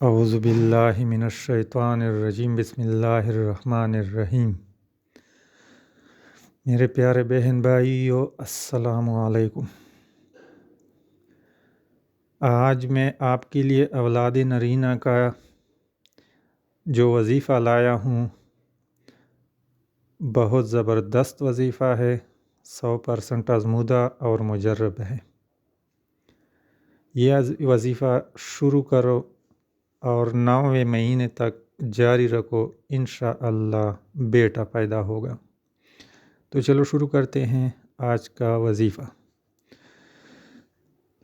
اعوذ باللہ من الشیطان الرجیم بسم اللہ الرحمن الرحیم۔ میرے پیارے بہن بھائیو، السلام علیکم۔ آج میں آپ کے لیے اولاد نرینہ کا جو وظیفہ لایا ہوں بہت زبردست وظیفہ ہے، 100% آزمودہ اور مجرب ہے۔ یہ وظیفہ شروع کرو اور 9ویں مہینے تک جاری رکھو، انشاءاللہ بیٹا پیدا ہوگا۔ تو چلو شروع کرتے ہیں آج کا وظیفہ۔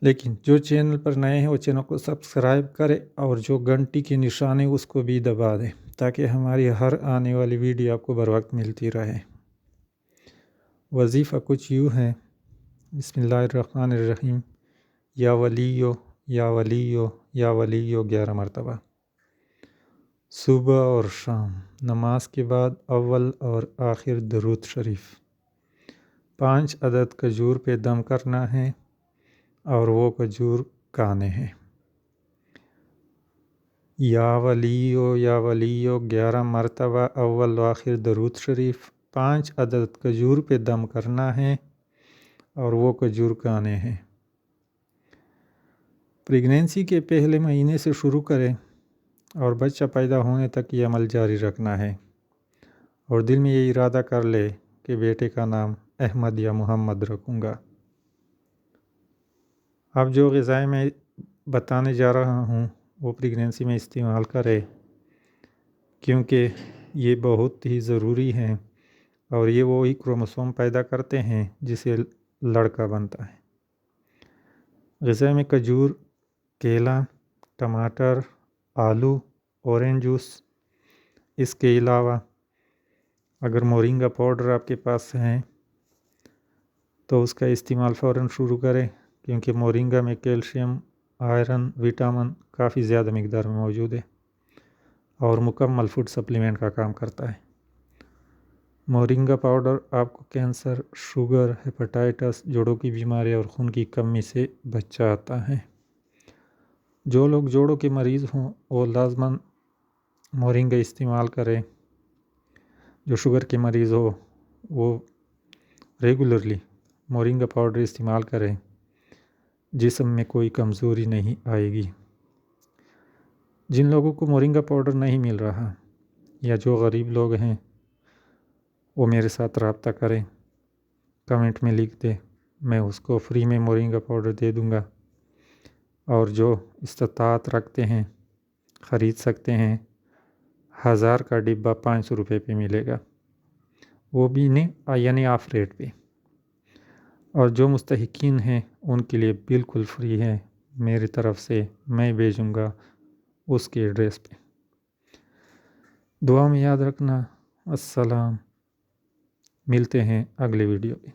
لیکن جو چینل پر نئے ہیں وہ چینل کو سبسکرائب کرے اور جو گھنٹی کے نشان ہے اس کو بھی دبا دے تاکہ ہماری ہر آنے والی ویڈیو آپ کو بر وقت ملتی رہے۔ وظیفہ کچھ یوں ہے، بسم اللہ الرحمن الرحیم۔ یا ولیو یا ولیو یا ولیو 11 مرتبہ، صبح اور شام نماز کے بعد اول اور آخر درود شریف۔ 5 عدد کھجور پہ دم کرنا ہے اور وہ کھجور کھانے ہیں۔ یا ولیو 11 مرتبہ اول و آخر درود شریف، 5 عدد کھجور پہ دم کرنا ہے اور وہ کھجور کھانے ہیں۔ پریگنینسی کے پہلے مہینے سے شروع کریں اور بچہ پیدا ہونے تک یہ عمل جاری رکھنا ہے، اور دل میں یہ ارادہ کر لے کہ بیٹے کا نام احمد یا محمد رکھوں گا۔ اب جو غذائیں میں بتانے جا رہا ہوں وہ پریگنینسی میں استعمال کرے، کیونکہ یہ بہت ہی ضروری ہیں اور یہ وہی کروموسوم پیدا کرتے ہیں جسے لڑکا بنتا ہے۔ غذا میں کھجور، کیلا، ٹماٹر، آلو، اورنج جوس۔ اس کے علاوہ اگر مورنگا پاؤڈر آپ کے پاس ہے تو اس کا استعمال فوراً شروع کریں، کیونکہ مورنگا میں کیلشیم، آئرن، وٹامن کافی زیادہ مقدار میں موجود ہے اور مکمل فوڈ سپلیمنٹ کا کام کرتا ہے۔ مورنگا پاؤڈر آپ کو کینسر، شوگر، ہیپاٹائٹس، جوڑوں کی بیماری اور خون کی کمی سے بچاتا ہے۔ جو لوگ جوڑوں کے مریض ہوں وہ لازماً مورنگا استعمال کریں۔ جو شوگر کے مریض ہو وہ ریگولرلی مورنگا پاؤڈر استعمال کریں، جسم میں کوئی کمزوری نہیں آئے گی۔ جن لوگوں کو مورنگا پاؤڈر نہیں مل رہا یا جو غریب لوگ ہیں وہ میرے ساتھ رابطہ کریں، کمنٹ میں لکھ دیں، میں اس کو فری میں مورنگا پاؤڈر دے دوں گا، اور جو استطاعت رکھتے ہیں خرید سکتے ہیں۔ 1000 کا ڈبہ 500 روپے پہ ملے گا، وہ بھی نہیں یعنی آف ریٹ پہ، اور جو مستحقین ہیں ان کے لیے بالکل فری ہے، میری طرف سے میں بھیجوں گا اس کے ایڈریس پہ۔ دعا میں یاد رکھنا۔ السلام، ملتے ہیں اگلے ویڈیو پہ۔